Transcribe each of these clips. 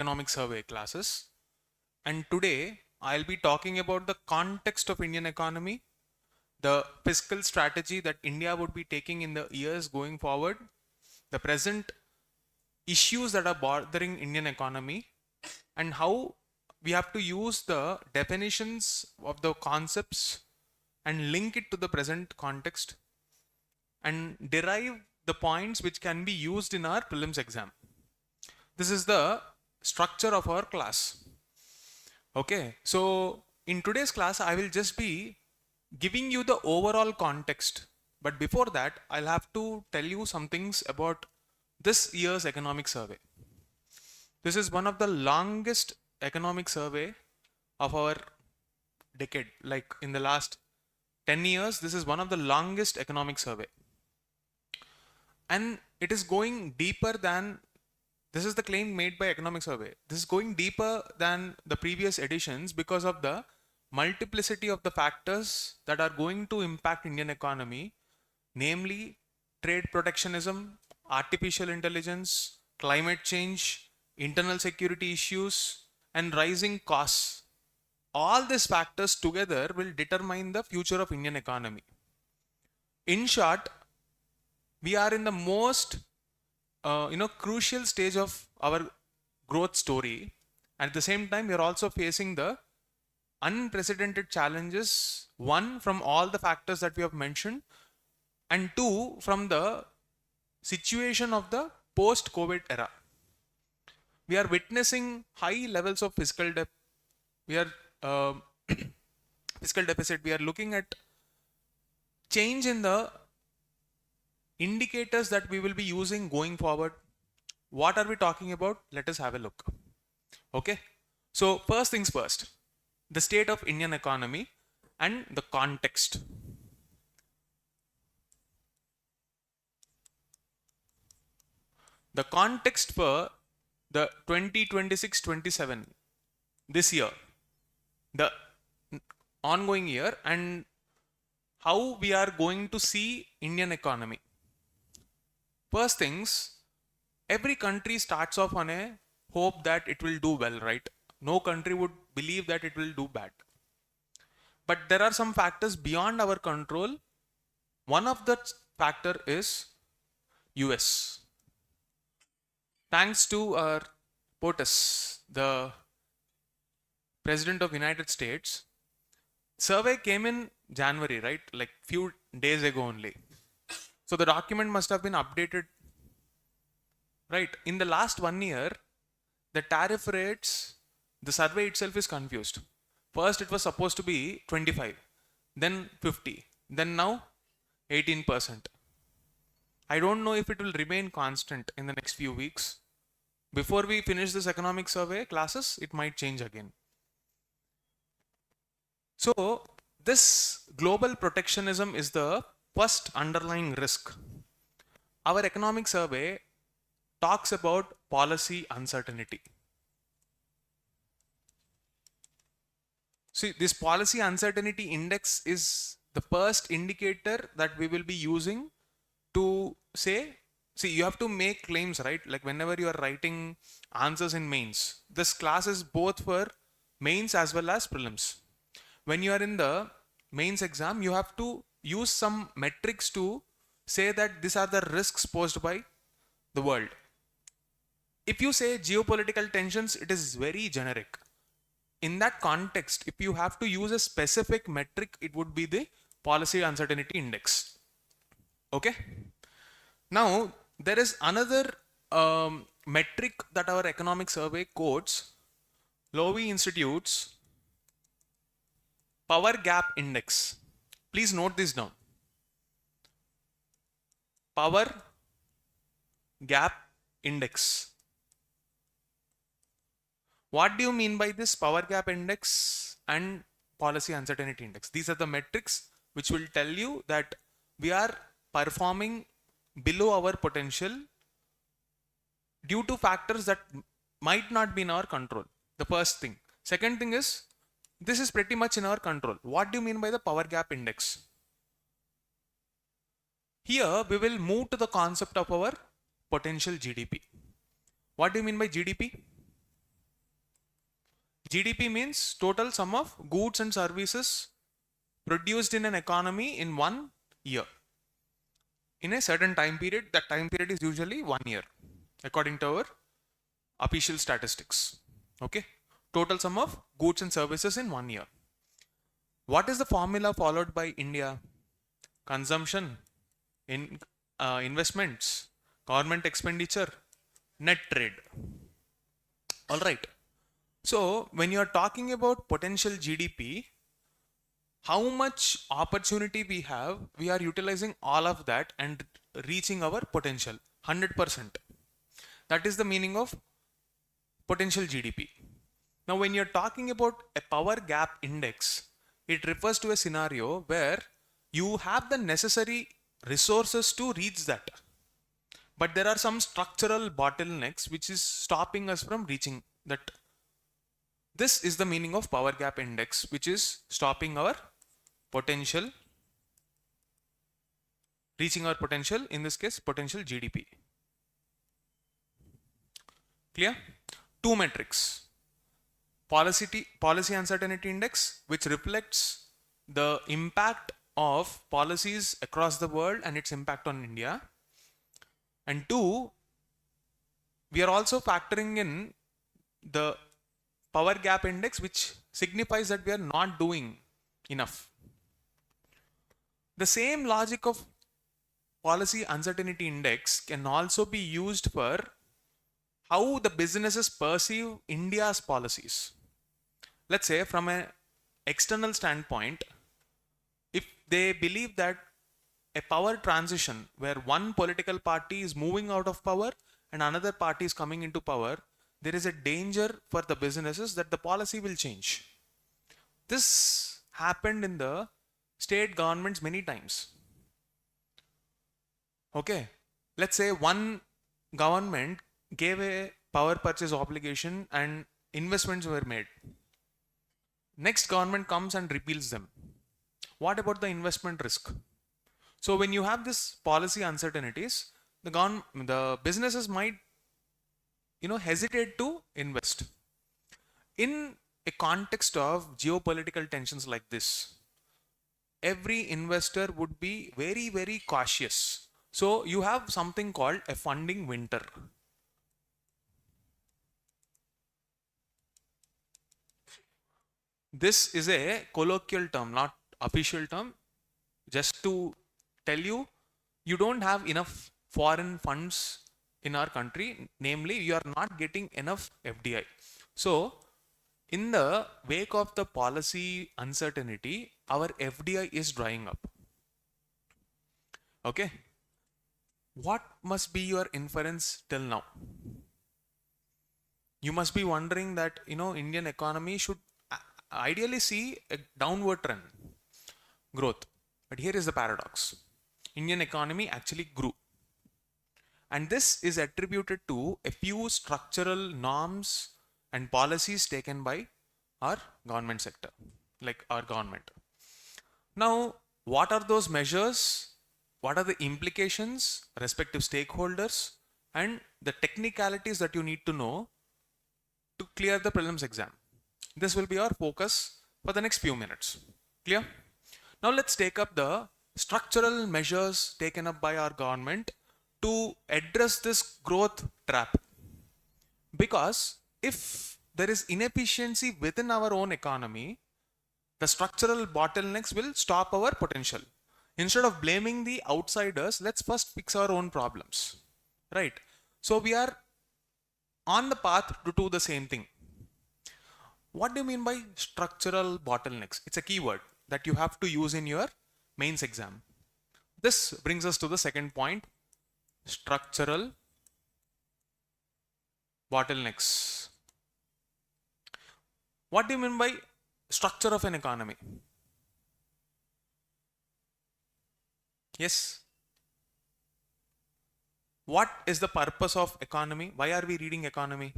economic survey classes, and today I'll be talking about the context of Indian economy, the fiscal strategy that India would be taking in the years going forward, the present issues that are bothering Indian economy, and how we have to use the definitions of the concepts and link it to the present context and derive the points which can be used in our prelims exam. This is the structure of our class. Okay, so in today's class, I will just be giving you the overall context. But before that, I'll have to tell you some things about this year's economic survey. This is one of the longest economic survey of our decade. Like in the last 10 years, this is one of the longest economic survey. And it is going deeper than, this is the claim made by economic survey. This is going deeper than the previous editions because of the multiplicity of the factors that are going to impact Indian economy, namely trade protectionism, artificial intelligence, climate change, internal security issues, and rising costs. All these factors together will determine the future of Indian economy. In short, we are in the most crucial stage of our growth story. And at the same time, we are also facing the unprecedented challenges, one from all the factors that we have mentioned, and two from the situation of the post-COVID era. We are witnessing high levels of fiscal debt. We are fiscal deficit. We are looking at change in the indicators that we will be using going forward. What are we talking about? Let us have a look. Okay. So first things first, the state of Indian economy and the context. The context for the 2026-27, this year, the ongoing year, and how we are going to see Indian economy. First things, every country starts off on a hope that it will do well, right? No country would believe that it will do bad. But there are some factors beyond our control. One of the factor is US. Thanks to our POTUS, the President of United States, survey came in January, right? Like few days ago only. So the document must have been updated, right? In the last 1 year, the tariff rates, the survey itself is confused. First, it was supposed to be 25, then 50, then now 18%. I don't know if it will remain constant in the next few weeks. Before we finish this economic survey classes, it might change again. So this global protectionism is the first underlying risk. Our economic survey talks about policy uncertainty. See, this policy uncertainty index is the first indicator that we will be using to say, see, you have to make claims, right? Like whenever you are writing answers in mains, this class is both for mains as well as prelims. When you are in the mains exam, you have to use some metrics to say that these are the risks posed by the world. If you say geopolitical tensions, it is very generic. In that context, if you have to use a specific metric, it would be the policy uncertainty index. Okay. Now, there is another metric that our economic survey quotes, Lowy Institute's power gap index. Please note this down. Power gap index. What do you mean by this power gap index and policy uncertainty index? These are the metrics which will tell you that we are performing below our potential due to factors that might not be in our control. The first thing. Second thing is, this is pretty much in our control. What do you mean by the power gap index? Here we will move to the concept of our potential GDP. What do you mean by GDP? GDP means total sum of goods and services produced in an economy in 1 year. In a certain time period, that time period is usually 1 year, according to our official statistics. Okay, total sum of goods and services in 1 year. What is the formula followed by India? Consumption, investments, government expenditure, net trade. All right. So when you are talking about potential GDP, how much opportunity we have, we are utilizing all of that and reaching our potential 100%. That is the meaning of potential GDP. Now when you're talking about a power gap index, it refers to a scenario where you have the necessary resources to reach that, but there are some structural bottlenecks which is stopping us from reaching that. This is the meaning of power gap index, which is stopping our potential, reaching our potential, in this case potential GDP. Clear? Two metrics. Policy uncertainty index, which reflects the impact of policies across the world and its impact on India. And two, we are also factoring in the power gap index, which signifies that we are not doing enough. The same logic of policy uncertainty index can also be used for how the businesses perceive India's policies. Let's say from an external standpoint, if they believe that a power transition where one political party is moving out of power and another party is coming into power, there is a danger for the businesses that the policy will change. This happened in the state governments many times. Okay, let's say one government gave a power purchase obligation and investments were made. Next government comes and repeals them. What about the investment risk? So when you have this policy uncertainties, the businesses might hesitate to invest. In a context of geopolitical tensions like this, every investor would be very, very cautious. So you have something called a funding winter. This is a colloquial term, not official term. Just to tell you, you don't have enough foreign funds in our country, namely you are not getting enough FDI. So in the wake of the policy uncertainty, our FDI is drying up. Okay, what must be your inference till now? You must be wondering that Indian economy should ideally see a downward trend growth, but here is the paradox. Indian economy actually grew, and this is attributed to a few structural norms and policies taken by our government sector, like our government. Now, what are those measures? What are the implications, respective stakeholders, and the technicalities that you need to know to clear the prelims exam? This will be our focus for the next few minutes. Clear? Now let's take up the structural measures taken up by our government to address this growth trap. Because if there is inefficiency within our own economy, the structural bottlenecks will stop our potential. Instead of blaming the outsiders, let's first fix our own problems. Right? So we are on the path to do the same thing. What do you mean by structural bottlenecks? It's a keyword that you have to use in your mains exam. This brings us to the second point, structural bottlenecks. What do you mean by structure of an economy? Yes. What is the purpose of economy? Why are we reading economy?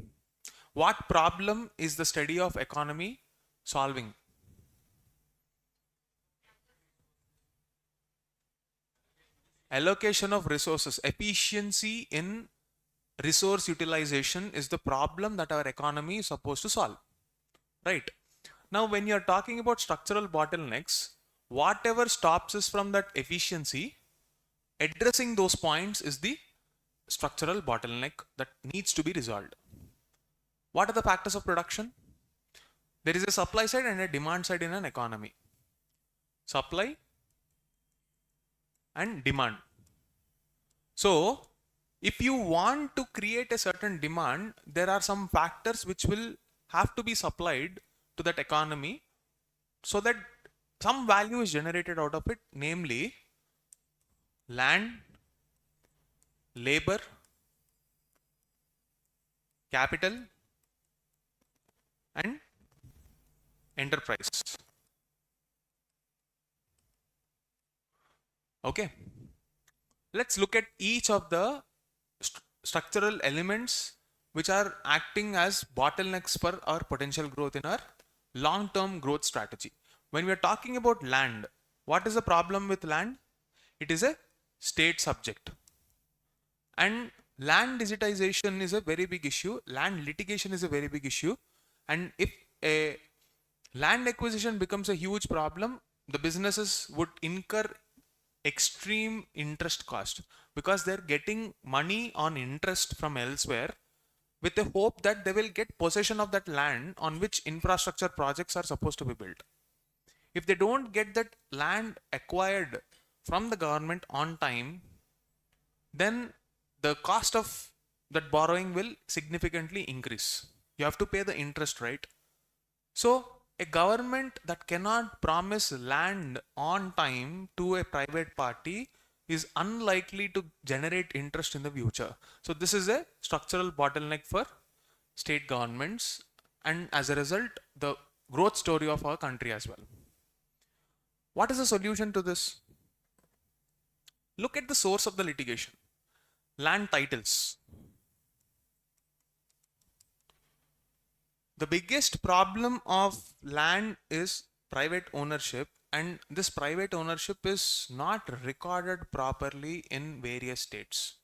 What problem is the study of economy solving? Allocation of resources. Efficiency in resource utilization is the problem that our economy is supposed to solve. right? Now, when you're talking about structural bottlenecks, whatever stops us from that efficiency, addressing those points is the structural bottleneck that needs to be resolved. What are the factors of production? There is a supply side and a demand side in an economy. Supply and demand. So, if you want to create a certain demand, there are some factors which will have to be supplied to that economy so that some value is generated out of it, namely land, labor, capital, and enterprise. Okay, let's look at each of the structural elements which are acting as bottlenecks for our potential growth in our long-term growth strategy. When we are talking about land, what is the problem with land? It is a state subject. And land digitization is a very big issue. Land litigation is a very big issue. And if a land acquisition becomes a huge problem, the businesses would incur extreme interest cost because they're getting money on interest from elsewhere with the hope that they will get possession of that land on which infrastructure projects are supposed to be built. If they don't get that land acquired from the government on time, then the cost of that borrowing will significantly increase. You have to pay the interest, right? So a government that cannot promise land on time to a private party is unlikely to generate interest in the future. So this is a structural bottleneck for state governments and as a result, the growth story of our country as well. What is the solution to this? Look at the source of the litigation. Land titles. The biggest problem of land is private ownership, and this private ownership is not recorded properly in various states.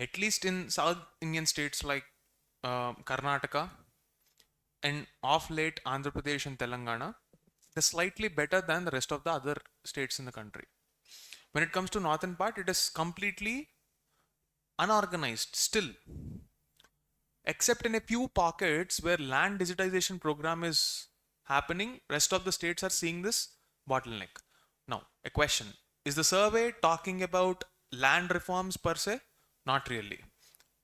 At least in South Indian states like Karnataka and of late Andhra Pradesh and Telangana, they're slightly better than the rest of the other states in the country. When it comes to northern part, it is completely unorganized still, except in a few pockets where land digitization program is happening. Rest of the states are seeing this bottleneck. Now, a question: is the survey talking about land reforms per se? Not really.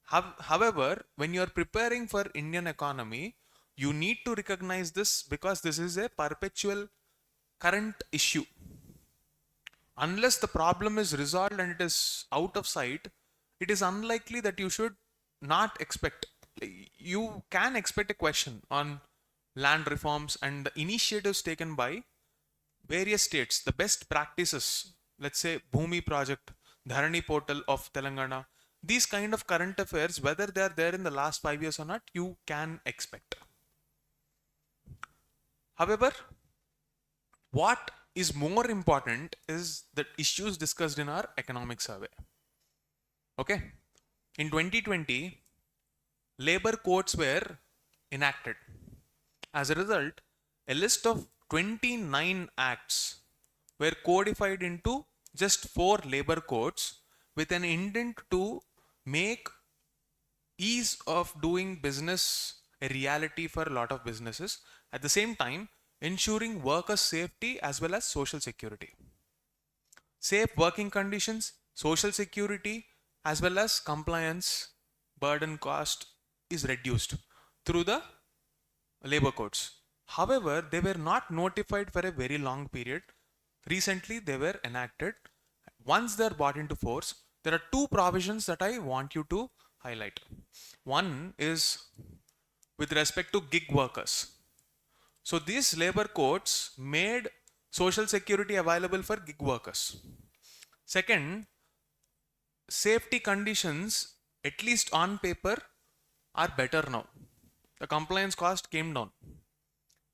However, when you are preparing for Indian economy, you need to recognize this because this is a perpetual current issue. Unless the problem is resolved and it is out of sight, it is unlikely that you should not expect. You can expect a question on land reforms and the initiatives taken by various states, the best practices, let's say Bhumi project, Dharani portal of Telangana, these kind of current affairs, whether they are there in the last 5 years or not, you can expect. However, what is more important is the issues discussed in our economic survey. Okay, in 2020, labor codes were enacted. As a result, a list of 29 acts were codified into just 4 labor codes with an intent to make ease of doing business a reality for a lot of businesses, at the same time ensuring workers' safety as well as social security. Safe working conditions, social security as well as compliance burden cost is reduced through the labor codes. However, they were not notified for a very long period. Recently, they were enacted. Once they are brought into force, there are 2 provisions that I want you to highlight. One is with respect to gig workers. So these labor codes made social security available for gig workers. Second, safety conditions, at least on paper, are better now. The compliance cost came down.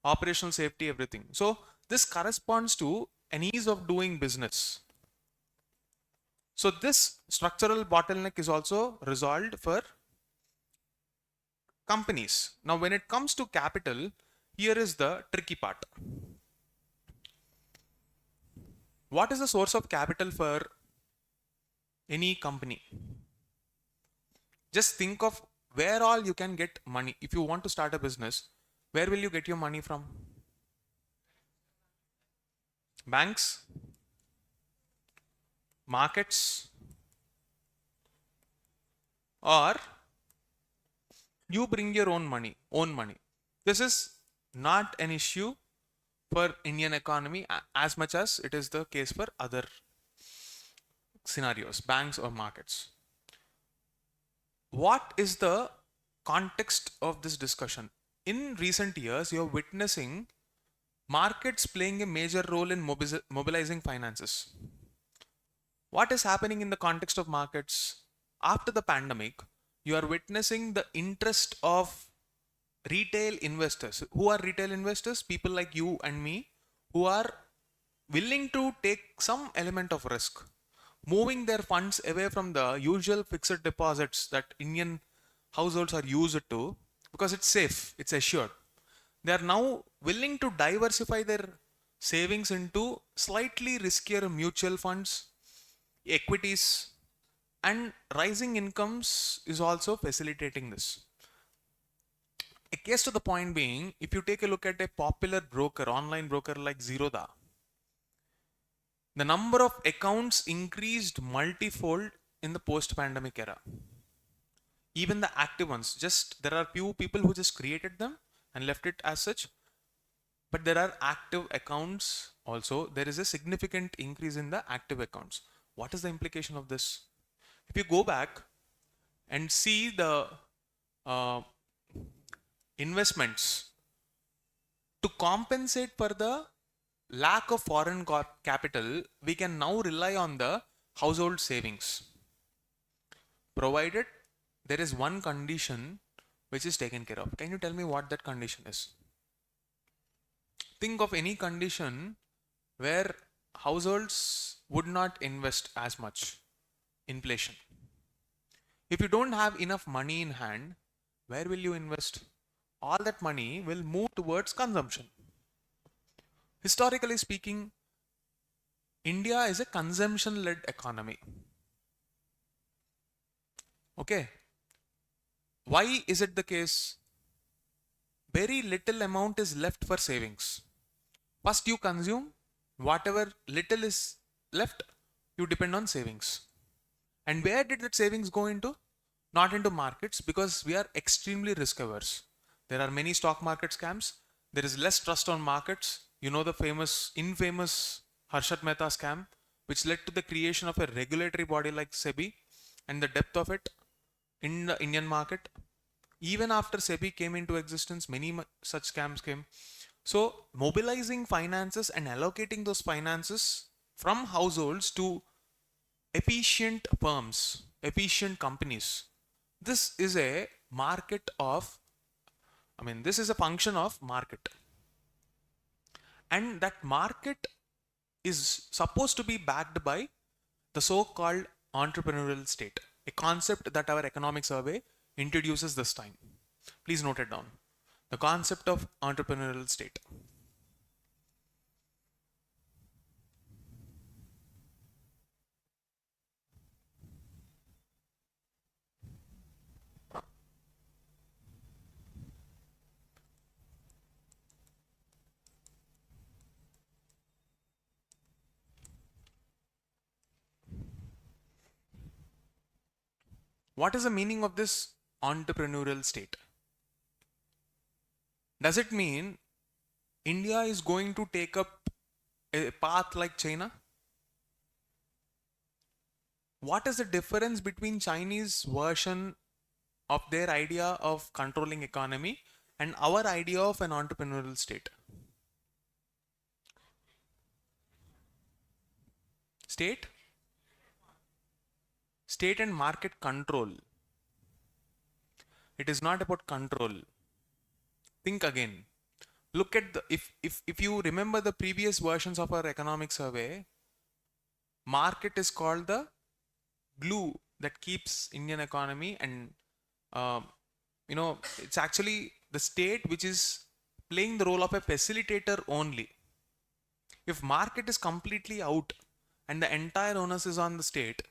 Operational safety, everything. So this corresponds to an ease of doing business. So this structural bottleneck is also resolved for companies. Now, when it comes to capital, Here is the tricky part. What is the source of capital for any company? Just think of where all you can get money. If you want to start a business, where will you get your money from? Banks, markets, or you bring your own money. This is not an issue for Indian economy as much as it is the case for other scenarios, banks or markets. What is the context of this discussion? In recent years, you're witnessing markets playing a major role in mobilizing finances. What is happening in the context of markets? After the pandemic, you are witnessing the interest of retail investors. Who are retail investors? People like you and me who are willing to take some element of risk, moving their funds away from the usual fixed deposits that Indian households are used to, because it's safe, it's assured. They are now willing to diversify their savings into slightly riskier mutual funds, equities, and rising incomes is also facilitating this. A case to the point being, if you take a look at a popular broker, online broker like Zerodha, the number of accounts increased multifold in the post-pandemic era. Even the active ones, just there are few people who just created them and left it as such, but there are active accounts also. There is a significant increase in the active accounts. What is the implication of this? If you go back and see the investments to compensate for the lack of foreign capital, we can now rely on the household savings, provided there is one condition which is taken care of. Can you tell me what that condition is? Think of any condition where households would not invest as much. Inflation. If you don't have enough money in hand, where will you invest? All that money will move towards consumption. Historically speaking, India is a consumption-led economy. Okay. Why is it the case? Very little amount is left for savings. First you consume, whatever little is left, you depend on savings. And where did that savings go into? Not into markets, because we are extremely risk averse. There are many stock market scams. There is less trust on markets. You know the infamous Harshad Mehta scam, which led to the creation of a regulatory body like SEBI, and the depth of it in the Indian market. Even after SEBI came into existence, many such scams came. So mobilizing finances and allocating those finances from households to efficient firms, efficient companies. This is a this is a function of market. And that market is supposed to be backed by the so-called entrepreneurial state, a concept that our economic survey introduces this time. Please note it down. The concept of entrepreneurial state. What is the meaning of this entrepreneurial state? Does it mean India is going to take up a path like China? What is the difference between Chinese version of their idea of controlling economy and our idea of an entrepreneurial state? State and market control. It is not about control. Think again. Look at the, if you remember the previous versions of our economic survey, market is called the glue that keeps Indian economy, and it's actually the state which is playing the role of a facilitator only. If market is completely out and the entire onus is on the state,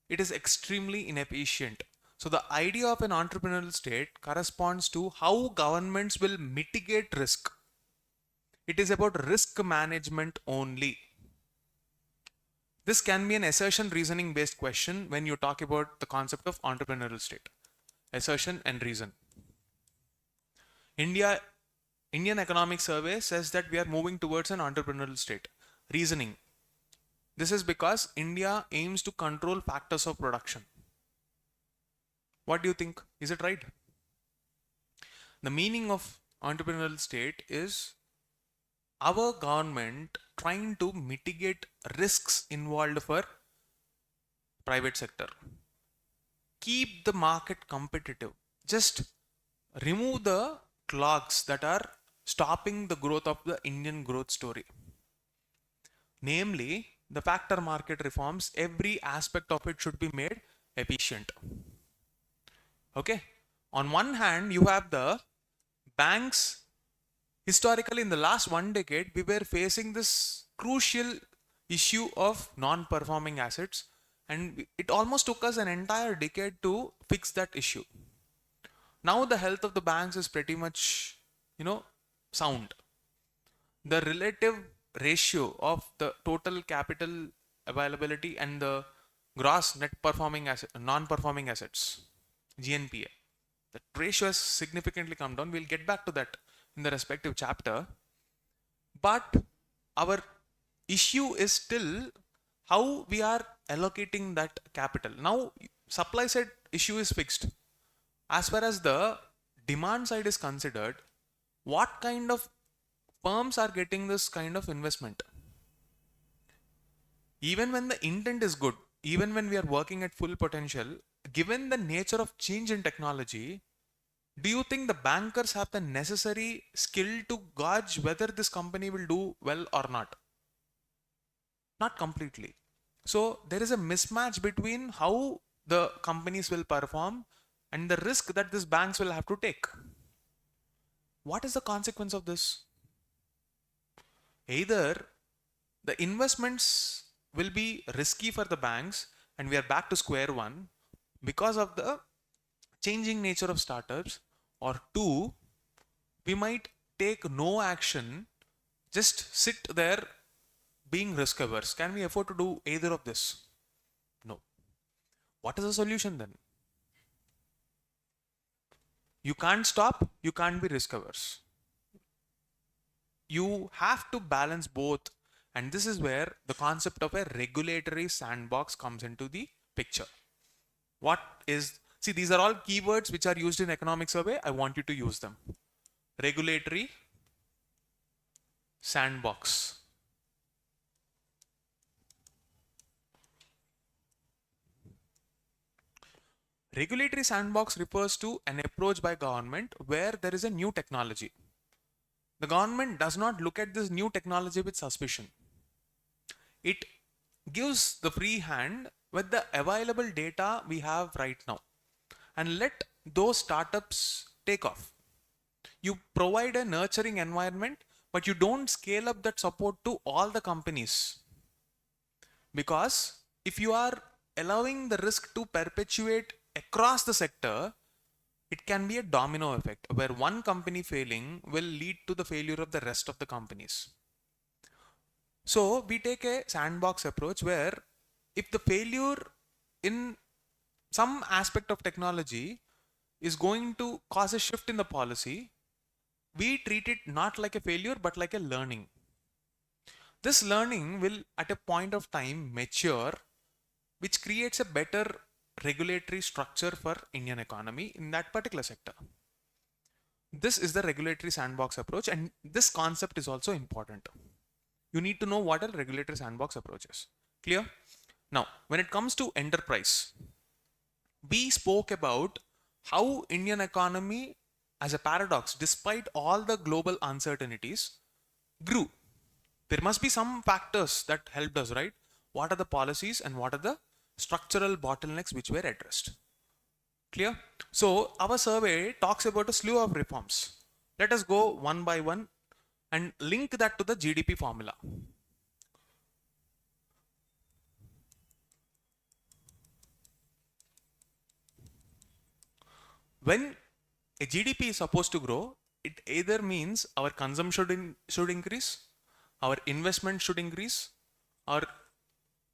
it is extremely inefficient. So the idea of an entrepreneurial state corresponds to how governments will mitigate risk. It is about risk management only. This can be an assertion reasoning based question when you talk about the concept of entrepreneurial state. Assertion and reason. Indian Economic Survey says that we are moving towards an entrepreneurial state. Reasoning. This is because India aims to control factors of production. What do you think? Is it right? The meaning of entrepreneurial state is our government trying to mitigate risks involved for private sector. Keep the market competitive. Just remove the clogs that are stopping the growth of the Indian growth story. Namely, the factor market reforms, every aspect of it should be made efficient. Okay. On one hand, you have the banks. Historically, in the last 1 decade, we were facing this crucial issue of non-performing assets, and it almost took us an entire decade to fix that issue. Now the health of the banks is pretty much, sound. The relative ratio of the total capital availability and the gross net performing asset, non-performing assets, GNPA, the ratio has significantly come down. We'll get back to that in the respective chapter. But our issue is still how we are allocating that capital. Now, supply side issue is fixed. As far as the demand side is considered, what kind of firms are getting this kind of investment? Even when the intent is good, even when we are working at full potential, given the nature of change in technology, do you think the bankers have the necessary skill to gauge whether this company will do well or not? Not completely. So there is a mismatch between how the companies will perform and the risk that these banks will have to take. What is the consequence of this? Either the investments will be risky for the banks and we are back to square one because of the changing nature of startups, or two, we might take no action, just sit there being risk averse. Can we afford to do either of this? No. What is the solution then? You can't stop, you can't be risk averse. You have to balance both, and this is where the concept of a regulatory sandbox comes into the picture. See, these are all keywords which are used in economic survey. I want you to use them. Regulatory sandbox. Regulatory sandbox refers to an approach by government where there is a new technology. The government does not look at this new technology with suspicion. It gives the free hand with the available data we have right now and let those startups take off. You provide a nurturing environment, but you don't scale up that support to all the companies. Because if you are allowing the risk to perpetuate across the sector, it can be a domino effect where one company failing will lead to the failure of the rest of the companies. So we take a sandbox approach where if the failure in some aspect of technology is going to cause a shift in the policy, we treat it not like a failure but like a learning. This learning will at a point of time mature, which creates a better regulatory structure for Indian economy in that particular sector. This is the regulatory sandbox approach, and this concept is also important. You need to know what a regulatory sandbox approach is. Clear? Now, when it comes to enterprise, we spoke about how Indian economy as a paradox, despite all the global uncertainties, grew. There must be some factors that helped us, right? What are the policies and what are the structural bottlenecks which were addressed? Clear? So our survey talks about a slew of reforms. Let us go one by one and link that to the GDP formula. When a GDP is supposed to grow, it either means our consumption should increase, our investment should increase, our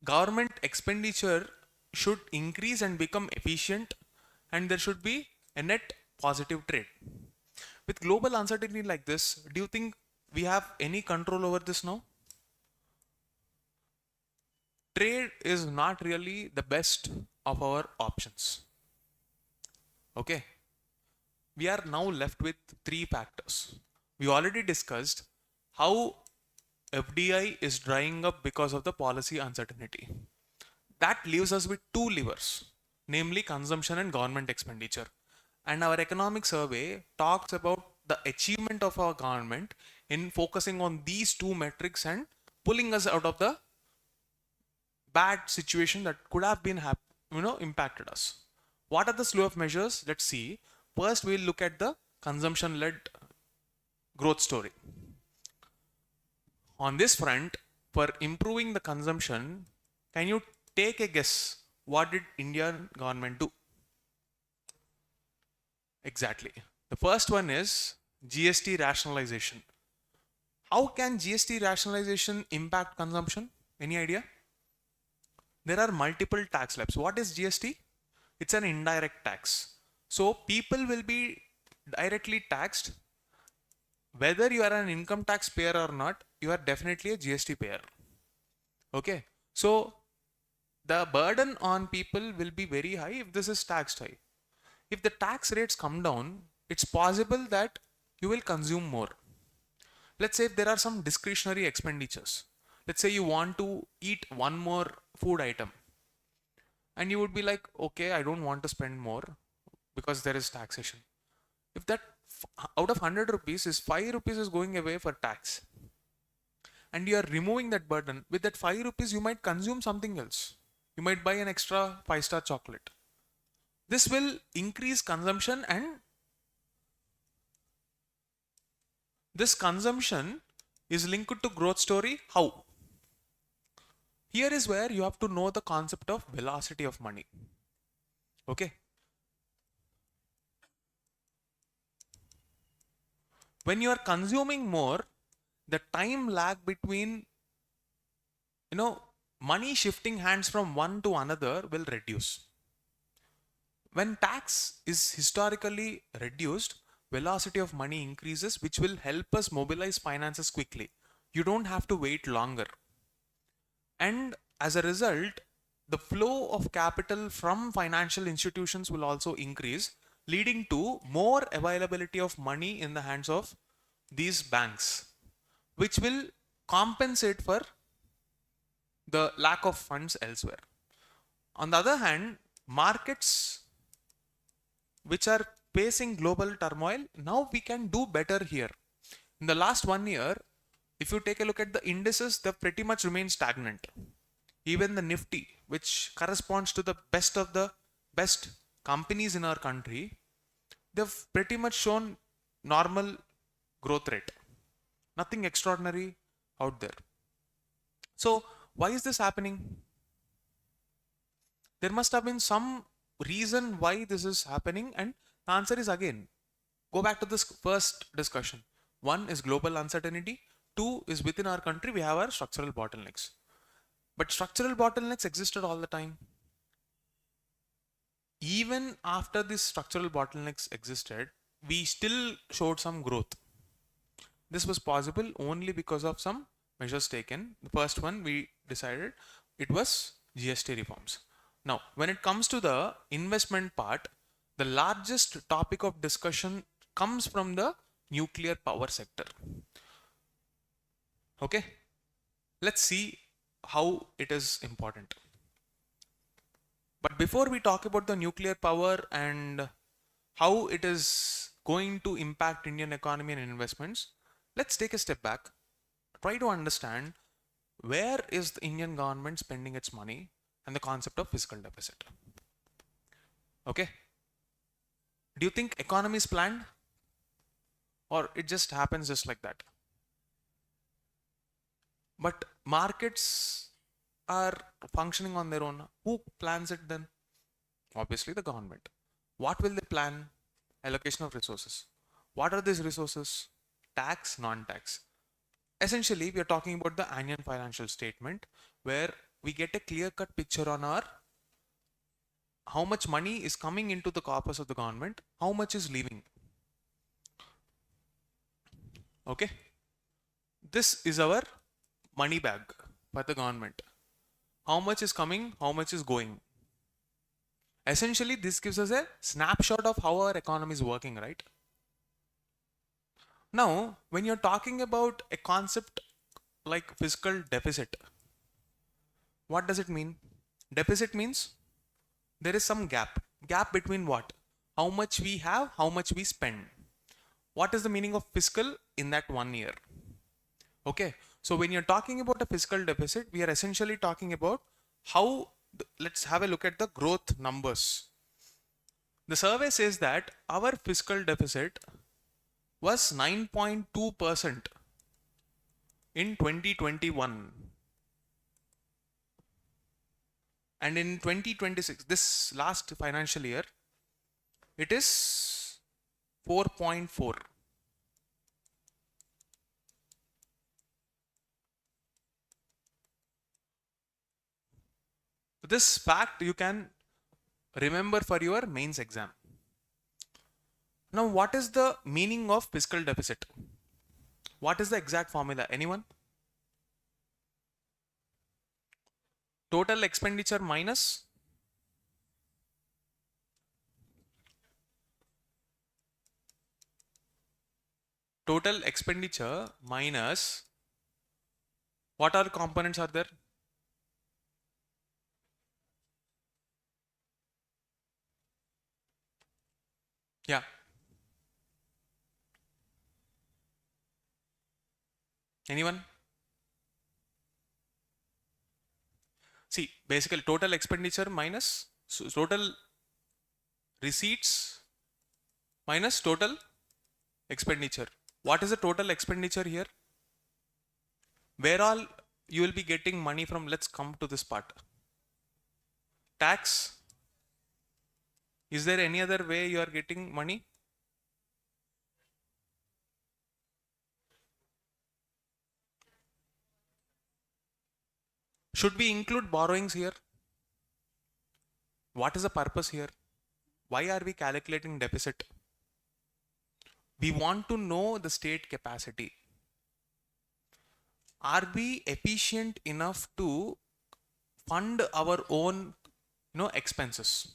government expenditure should increase and become efficient, and there should be a net positive trade. With global uncertainty like this, do you think we have any control over this now? Trade is not really the best of our options. Okay. We are now left with three factors. We already discussed how FDI is drying up because of the policy uncertainty. That leaves us with two levers, namely consumption and government expenditure. And our economic survey talks about the achievement of our government in focusing on these two metrics and pulling us out of the bad situation that could have been impacted us. What are the slew of measures? Let's see. First, we'll look at the consumption-led growth story. On this front, for improving the consumption, can you take a guess? What did Indian government do? Exactly. The first one is GST rationalization. How can GST rationalization impact consumption? Any idea? There are multiple tax slabs. What is GST? It's an indirect tax. So people will be directly taxed. Whether you are an income tax payer or not, you are definitely a GST payer. Okay. So the burden on people will be very high if this is taxed high. If the tax rates come down, it's possible that you will consume more. Let's say if there are some discretionary expenditures. Let's say you want to eat one more food item. And you would be like, okay, I don't want to spend more because there is taxation. If that out of 100 rupees is 5 rupees is going away for tax, and you are removing that burden, with that 5 rupees, you might consume something else. You might buy an extra 5-star chocolate. This will increase consumption, and this consumption is linked to growth story. How? Here is where you have to know the concept of velocity of money. Okay. When you are consuming more, the time lag between, money shifting hands from one to another will reduce. When tax is historically reduced, velocity of money increases, which will help us mobilize finances quickly. You don't have to wait longer. And as a result, the flow of capital from financial institutions will also increase, leading to more availability of money in the hands of these banks, which will compensate for the lack of funds elsewhere. On the other hand, markets which are facing global turmoil, now we can do better here. In the last 1 year, if you take a look at the indices, they've pretty much remained stagnant. Even the Nifty, which corresponds to the best of the best companies in our country, they've pretty much shown normal growth rate. Nothing extraordinary out there. So why is this happening? There must have been some reason why this is happening, and the answer is, again, go back to this first discussion. One is global uncertainty. Two is within our country, we have our structural bottlenecks. But structural bottlenecks existed all the time. Even after these structural bottlenecks existed, we still showed some growth. This was possible only because of some measures taken. The first one we decided, it was GST reforms. Now, when it comes to the investment part, the largest topic of discussion comes from the nuclear power sector. Okay, let's see how it is important. But before we talk about the nuclear power and how it is going to impact Indian economy and investments, let's take a step back, try to understand where is the Indian government spending its money and the concept of fiscal deficit. Okay, do you think economy is planned, or it just happens just like that. But markets are functioning on their own. Who plans it then? Obviously the government. What will they plan? Allocation of resources. What are these resources? Tax, non-tax. Essentially, we are talking about the annual financial statement where we get a clear-cut picture on our how much money is coming into the corpus of the government, how much is leaving. Okay. This is our money bag by the government. How much is coming, how much is going. Essentially, this gives us a snapshot of how our economy is working, right? Now, when you're talking about a concept like fiscal deficit, what does it mean? Deficit means there is some gap. Gap between what? How much we have, how much we spend. What is the meaning of fiscal in that 1 year? Okay, so when you're talking about a fiscal deficit, we are essentially talking about how, let's have a look at the growth numbers. The survey says that our fiscal deficit was 9.2% in 2021. And in 2026, this last financial year, it is 4.4. This fact you can remember for your mains exam. Now, what is the meaning of fiscal deficit? What is the exact formula? Anyone? Total expenditure minus total expenditure minus what are components are there? Yeah. Anyone? See, basically total expenditure minus total receipts minus total expenditure. What is the total expenditure here? Where all you will be getting money from? Let's come to this part. Tax. Is there any other way you are getting money? Should we include borrowings here? What is the purpose here? Why are we calculating deficit? We want to know the state capacity. Are we efficient enough to fund our own, expenses?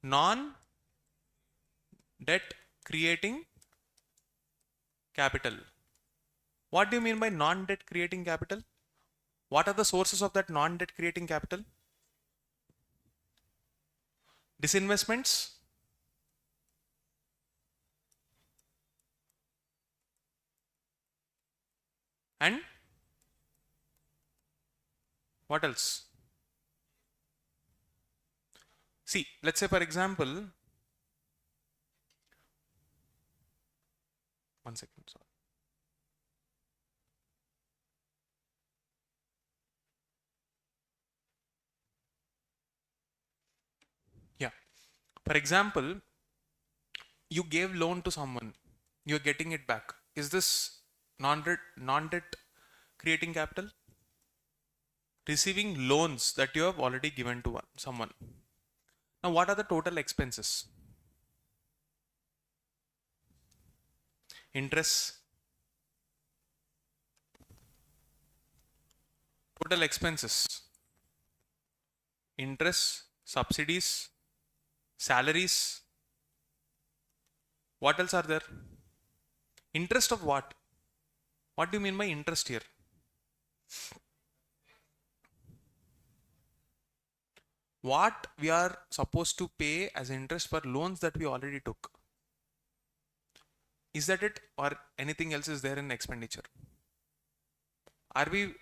Non-debt creating capital. What do you mean by non-debt creating capital? What are the sources of that non-debt creating capital? Disinvestments, and what else? See, let's say for example, one second, sorry. Yeah. For example, you gave loan to someone, you're getting it back. Is this non-debt creating capital? Receiving loans that you have already given to someone. Now, what are the total expenses? Interest. Total expenses. Interest, subsidies, salaries. What else are there? Interest of what? What do you mean by interest here? What we are supposed to pay as interest for loans that we already took. Is that it, or anything else is there in expenditure? Are we?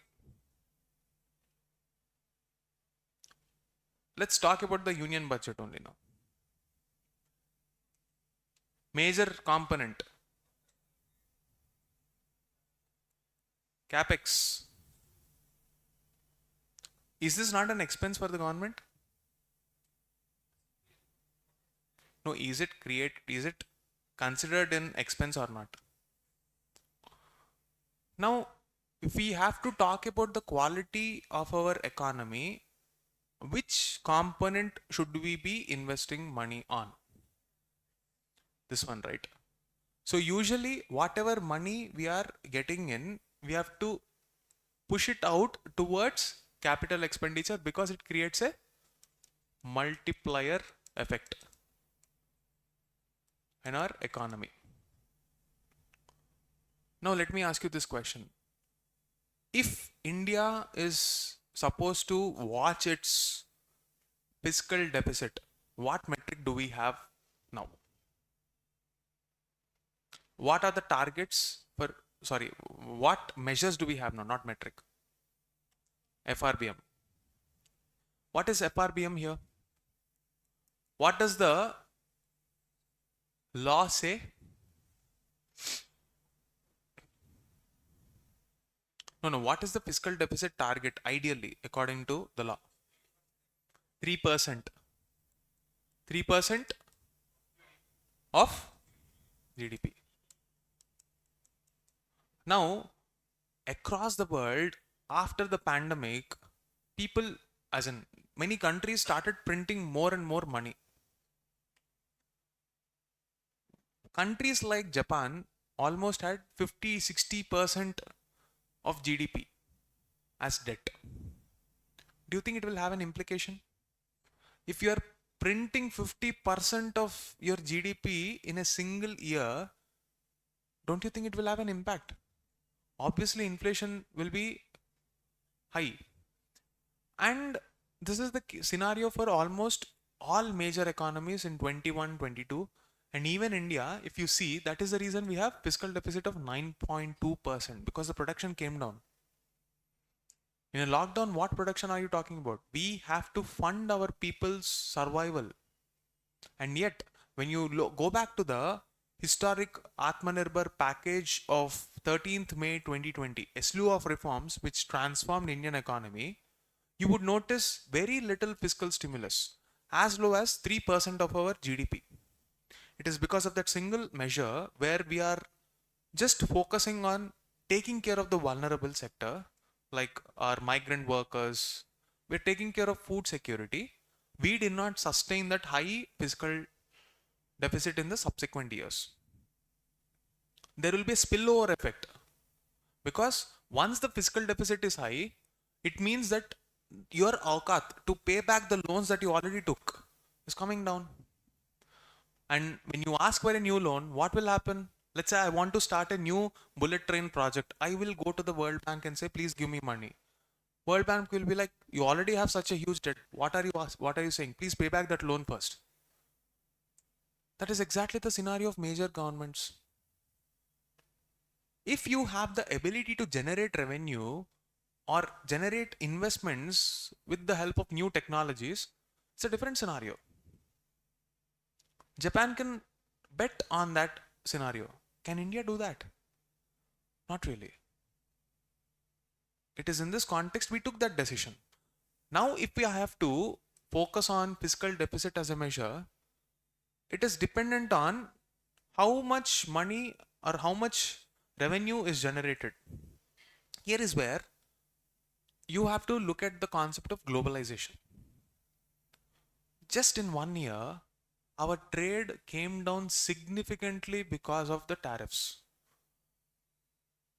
Let's talk about the union budget only now. Major component. Capex. Is this not an expense for the government? No, is it considered an expense or not? Now, if we have to talk about the quality of our economy, which component should we be investing money on? This one, right? So usually whatever money we are getting in, we have to push it out towards capital expenditure because it creates a multiplier effect in our economy. Now let me ask you this question. If India is supposed to watch its fiscal deficit, what metric do we have now? What are the targets for, sorry, what measures do we have now, not metric? FRBM. What is FRBM here? What does the law say? No, what is the fiscal deficit target ideally according to the law? 3%. 3% of GDP. Now, across the world, after the pandemic, people, as in many countries, started printing more and more money. Countries like Japan almost had 50-60% of GDP as debt. Do you think it will have an implication? If you are printing 50% of your GDP in a single year, don't you think it will have an impact? Obviously, inflation will be high. And this is the scenario for almost all major economies in 21, 22. And even India, if you see, that is the reason we have fiscal deficit of 9.2% because the production came down. In a lockdown, what production are you talking about? We have to fund our people's survival. And yet, when you go back to the historic Atmanirbhar package of 13th May 2020, a slew of reforms which transformed Indian economy, you would notice very little fiscal stimulus, as low as 3% of our GDP. It is because of that single measure where we are just focusing on taking care of the vulnerable sector, like our migrant workers. We're taking care of food security. We did not sustain that high fiscal deficit in the subsequent years. There will be a spillover effect because once the fiscal deficit is high, it means that your awqat to pay back the loans that you already took is coming down. And when you ask for a new loan, what will happen? Let's say I want to start a new bullet train project. I will go to the World Bank and say, please give me money. World Bank will be like, you already have such a huge debt. What are you saying? Please pay back that loan first. That is exactly the scenario of major governments. If you have the ability to generate revenue or generate investments with the help of new technologies, it's a different scenario. Japan can bet on that scenario. Can India do that? Not really. It is in this context we took that decision. Now, if we have to focus on fiscal deficit as a measure, it is dependent on how much money or how much revenue is generated. Here is where you have to look at the concept of globalization. Just in 1 year, our trade came down significantly because of the tariffs.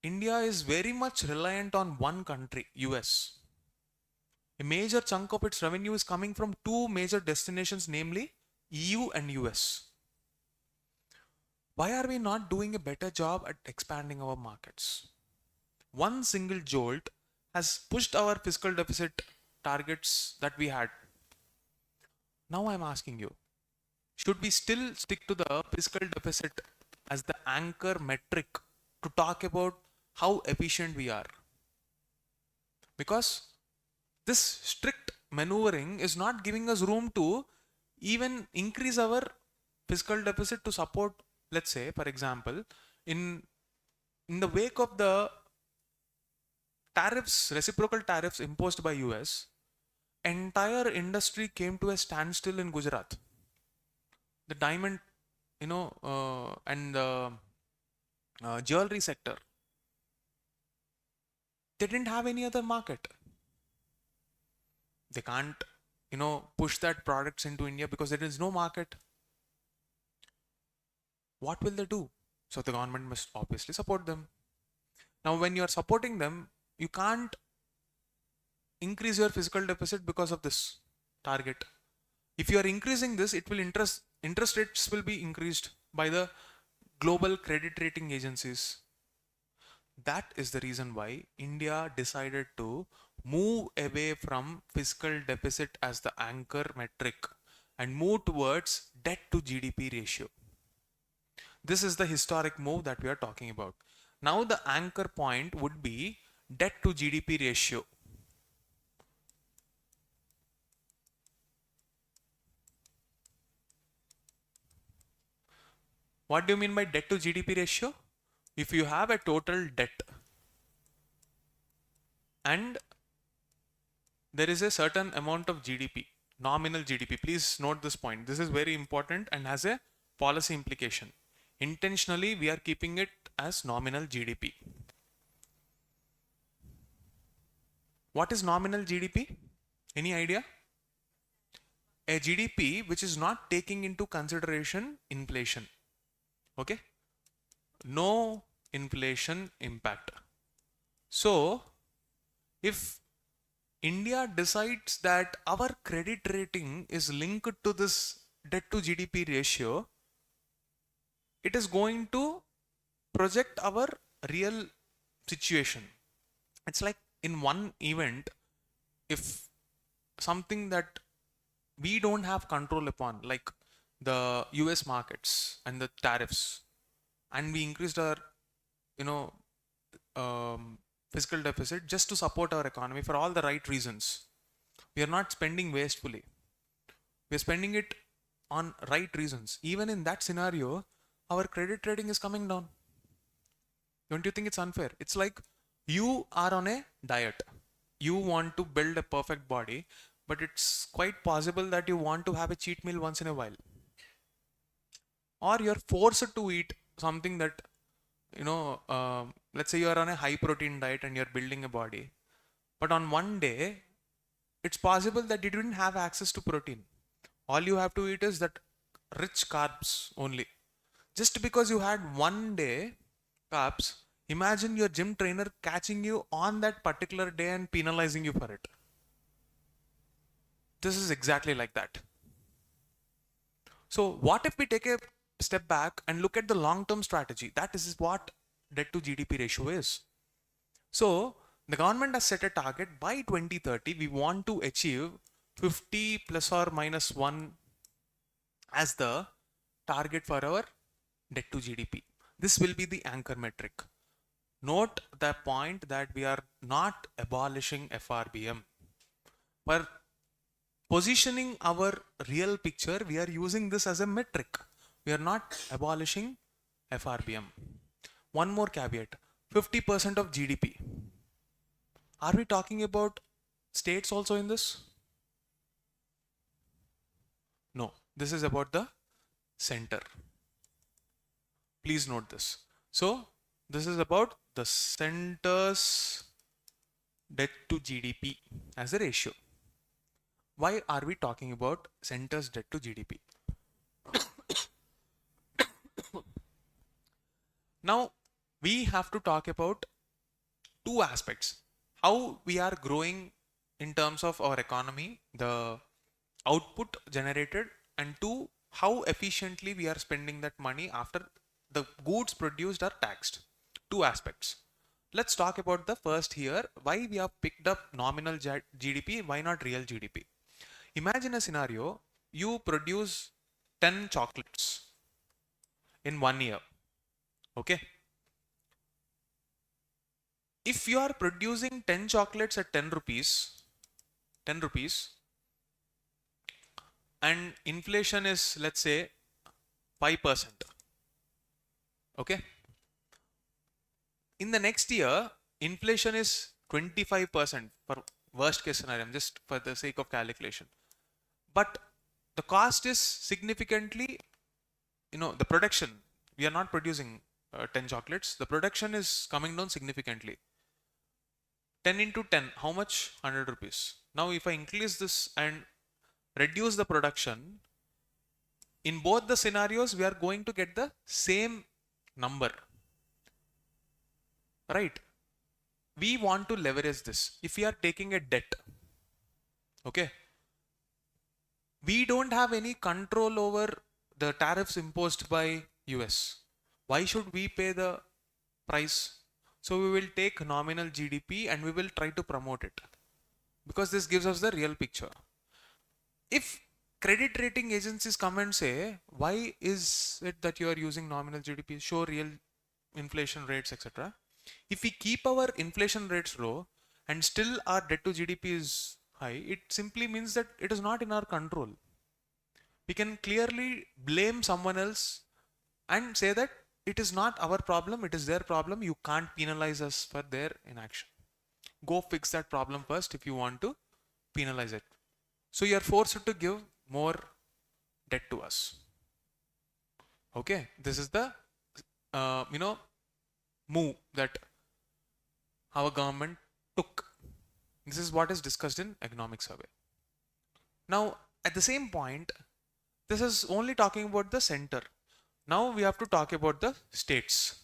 India is very much reliant on one country, US. A major chunk of its revenue is coming from two major destinations, namely EU and US. Why are we not doing a better job at expanding our markets? One single jolt has pushed our fiscal deficit targets that we had. Now I'm asking you, should we still stick to the fiscal deficit as the anchor metric to talk about how efficient we are? Because this strict maneuvering is not giving us room to even increase our fiscal deficit to support let's say, for example, in the wake of the tariffs, reciprocal tariffs imposed by US, entire industry came to a standstill in Gujarat. The diamond, and the jewelry sector, they didn't have any other market. They can't, push that products into India because there is no market. What will they do? So the government must obviously support them. Now, when you are supporting them, you can't increase your fiscal deficit because of this target. If you are increasing this, it will interest rates will be increased by the global credit rating agencies. That is the reason why India decided to move away from fiscal deficit as the anchor metric and move towards debt to GDP ratio. This is the historic move that we are talking about. Now the anchor point would be debt to GDP ratio. What do you mean by debt to GDP ratio? If you have a total debt and there is a certain amount of GDP, nominal GDP, please note this point. This is very important and has a policy implication. Intentionally, we are keeping it as nominal GDP. What is nominal GDP? Any idea? A GDP which is not taking into consideration inflation. Okay? No inflation impact. So, if India decides that our credit rating is linked to this debt to GDP ratio, it is going to project our real situation. It's like in one event, if something that we don't have control upon, like the US markets and the tariffs, and we increased our, fiscal deficit just to support our economy for all the right reasons. We are not spending wastefully. We are spending it on right reasons. Even in that scenario, our credit rating is coming down. Don't you think it's unfair? It's like you are on a diet. You want to build a perfect body, but it's quite possible that you want to have a cheat meal once in a while. Or you're forced to eat something that, let's say you are on a high protein diet and you're building a body. But on one day, it's possible that you didn't have access to protein. All you have to eat is that rich carbs only. Just because you had one day carbs, imagine your gym trainer catching you on that particular day and penalizing you for it. This is exactly like that. So what if we take a step back and look at the long-term strategy? That is what debt to GDP ratio is. So the government has set a target by 2030. We want to achieve 50 plus or minus 1 as the target for our debt to GDP. This will be the anchor metric. Note the point that we are not abolishing FRBM. For positioning our real picture, we are using this as a metric. We are not abolishing FRBM. One more caveat, 50% of GDP. Are we talking about states also in this? No, this is about the center. Please note this. So this is about the center's debt to GDP as a ratio. Why are we talking about center's debt to GDP? Now we have to talk about two aspects. How we are growing in terms of our economy, the output generated, and two, how efficiently we are spending that money after the goods produced are taxed. Two aspects. Let's talk about the first here. Why we have picked up nominal GDP, why not real GDP? Imagine a scenario, you produce 10 chocolates in 1 year. Okay. If you are producing 10 chocolates at 10 rupees, and inflation is, let's say, 5%. Okay. In the next year, inflation is 25% for worst case scenario, just for the sake of calculation. But the cost is significantly, the production, we are not producing 10 chocolates. The production is coming down significantly. 10 into 10, how much? 100 rupees. Now, if I increase this and reduce the production, in both the scenarios, we are going to get the same number, right? We want to leverage this. If we are taking a debt, okay, we don't have any control over the tariffs imposed by US. Why should we pay the price? So we will take nominal GDP and we will try to promote it, because this gives us the real picture. If credit rating agencies come and say, why is it that you are using nominal GDP, show real inflation rates, etc. If we keep our inflation rates low and still our debt to GDP is high, it simply means that it is not in our control. We can clearly blame someone else and say that it is not our problem, it is their problem. You can't penalize us for their inaction. Go fix that problem first if you want to penalize it. So you are forced to give more debt to us. Okay, this is the move that our government took. This is what is discussed in economic survey. Now, at the same point, this is only talking about the center. Now we have to talk about the states.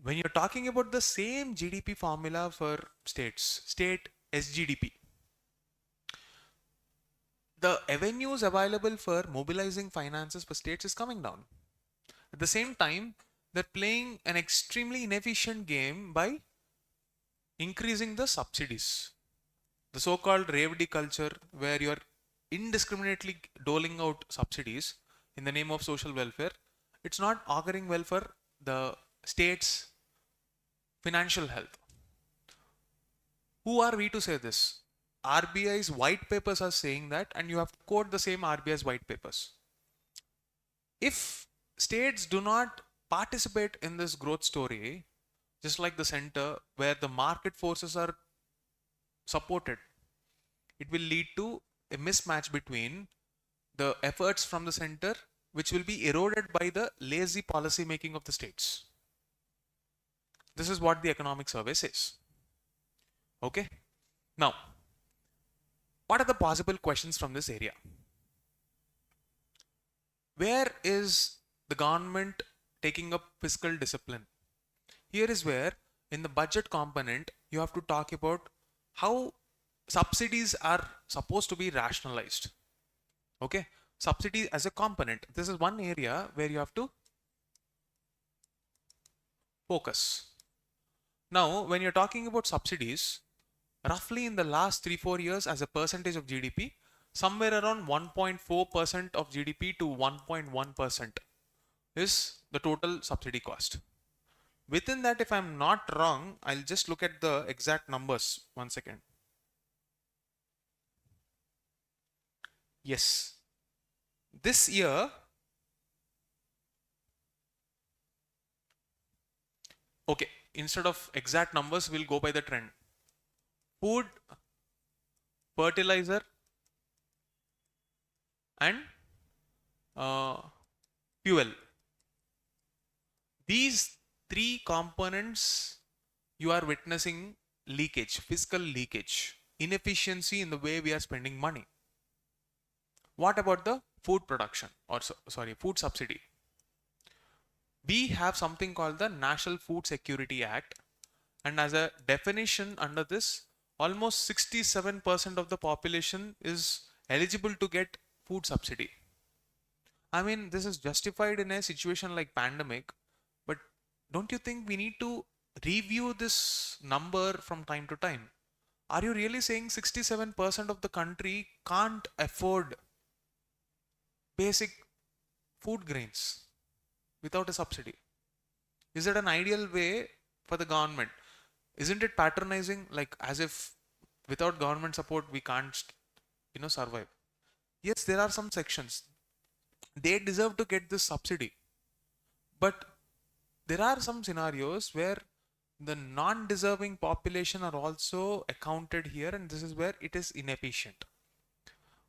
When you're talking about the same GDP formula for states, state SGDP, the avenues available for mobilizing finances for states is coming down. At the same time, they're playing an extremely inefficient game by increasing the subsidies. The so-called Revdi culture, where you're indiscriminately doling out subsidies in the name of social welfare, it's not auguring well for the state's financial health. Who are we to say this? RBI's white papers are saying that, and you have to quote the same RBI's white papers. If states do not participate in this growth story, just like the center, where the market forces are supported, it will lead to a mismatch between the efforts from the center, which will be eroded by the lazy policy making of the states. This is what the economic survey says. Okay. Now, what are the possible questions from this area? Where is the government taking up fiscal discipline? Here is where, in the budget component, you have to talk about how subsidies are supposed to be rationalized. Okay, subsidy as a component. This is one area where you have to focus. Now, when you're talking about subsidies, roughly in the last 3-4 years, as a percentage of GDP, somewhere around 1.4% of GDP to 1.1% is the total subsidy cost. Within that, if I'm not wrong, I'll just look at the exact numbers. 1 second. Yes. This year, okay, instead of exact numbers, we'll go by the trend. Food, fertilizer, and fuel. These three components, you are witnessing leakage, fiscal leakage, inefficiency in the way we are spending money. What about the food production, or food subsidy? We have something called the National Food Security Act, and as a definition under this, almost 67% of the population is eligible to get food subsidy. I mean, this is justified in a situation like pandemic, but don't you think we need to review this number from time to time? Are you really saying 67% of the country can't afford basic food grains without a subsidy? Is it an ideal way for the government? Isn't it patronizing, like as if without government support we can't, survive? Yes, there are some sections, they deserve to get this subsidy, but there are some scenarios where the non-deserving population are also accounted here, and this is where it is inefficient.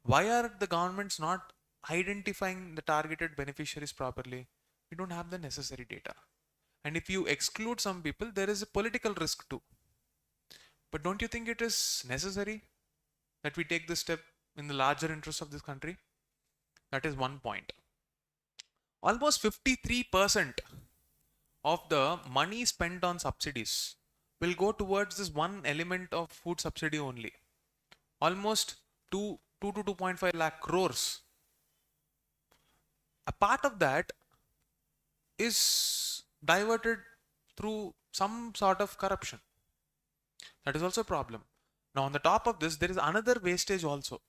Why are the governments not identifying the targeted beneficiaries properly? We don't have the necessary data. And if you exclude some people, there is a political risk too. But don't you think it is necessary that we take this step in the larger interest of this country? That is one point. Almost 53% of the money spent on subsidies will go towards this one element of food subsidy only. Almost 2 to 2.5 lakh crores. A part of that is diverted through some sort of corruption. That is also a problem. Now, on the top of this, there is another wastage also.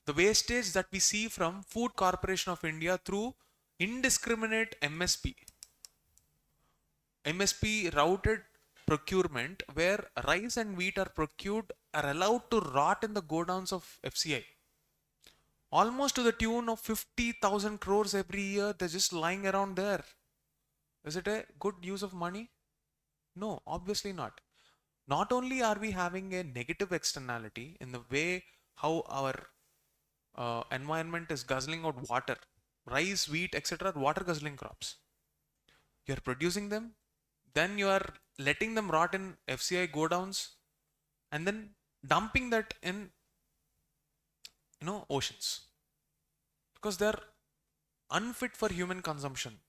The wastage that we see from Food Corporation of India through indiscriminate MSP. MSP routed procurement, where rice and wheat are procured, are allowed to rot in the godowns of FCI. Almost to the tune of 50,000 crores every year, they're just lying around there. Is it a good use of money? No, obviously not. Not only are we having a negative externality in the way how our environment is guzzling out water, rice, wheat, etc., water guzzling crops. You're producing them, then you are letting them rot in FCI godowns, and then dumping that in oceans, because they're unfit for human consumption,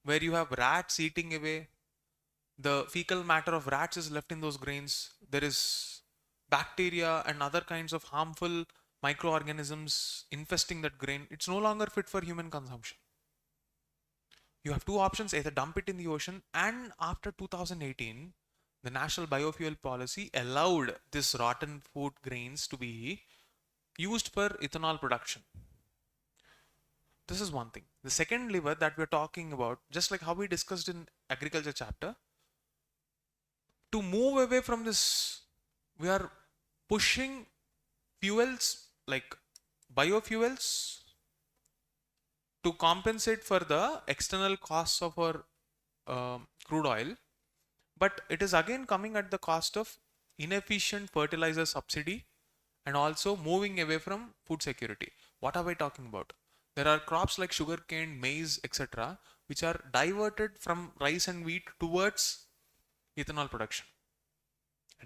where you have rats eating away. The fecal matter of rats is left in those grains. There is bacteria and other kinds of harmful microorganisms infesting that grain. It's no longer fit for human consumption. You have two options: either dump it in the ocean, and after 2018, the National Biofuel Policy allowed this rotten food grains to be used for ethanol production. This is one thing. The second lever that we're talking about, just like how we discussed in agriculture chapter, to move away from this, we are pushing fuels like biofuels to compensate for the external costs of our crude oil, but it is again coming at the cost of inefficient fertilizer subsidy and also moving away from food security. What are we talking about? There are crops like sugarcane, maize, etc., which are diverted from rice and wheat towards ethanol production.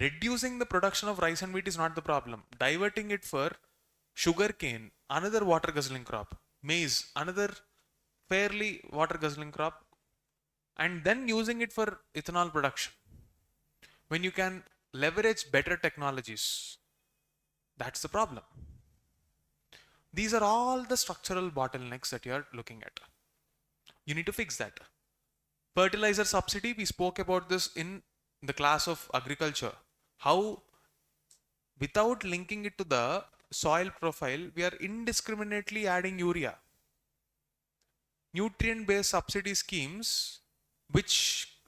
Reducing the production of rice and wheat is not the problem. Diverting it for sugarcane, another water guzzling crop, maize, another fairly water guzzling crop, and then using it for ethanol production, when you can leverage better technologies, that's the problem. These are all the structural bottlenecks that you are looking at. You need to fix that. Fertilizer subsidy, we spoke about this in the class of agriculture. How, without linking it to the soil profile, we are indiscriminately adding urea. Nutrient-based subsidy schemes, which,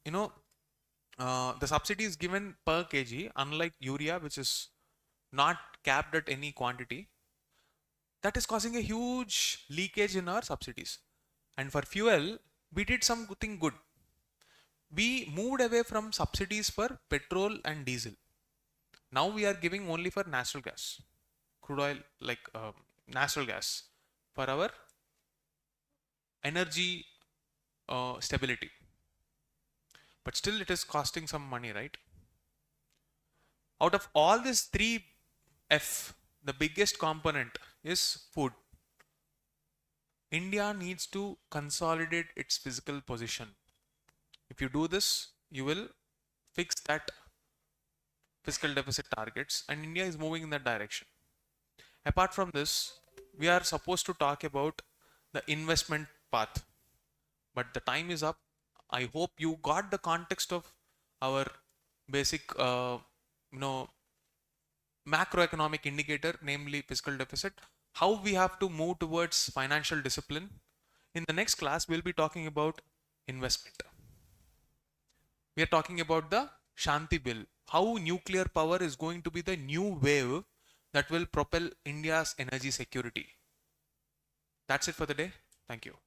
the subsidy is given per kg, unlike urea, which is not capped at any quantity. That is causing a huge leakage in our subsidies. And for fuel, we did something good. We moved away from subsidies for petrol and diesel. Now we are giving only for natural gas, crude oil, like natural gas, for our energy stability. But still it is costing some money, right? Out of all these three F, the biggest component is food. India needs to consolidate its physical position. If you do this, you will fix that fiscal deficit targets, and India is moving in that direction. Apart from this, we are supposed to talk about the investment path, but the time is up. I hope you got the context of our basic macroeconomic indicator, namely fiscal deficit, how we have to move towards financial discipline. In the next class, we'll be talking about investment. We are talking about the Shanti Bill, how nuclear power is going to be the new wave that will propel India's energy security. That's it for the day. Thank you.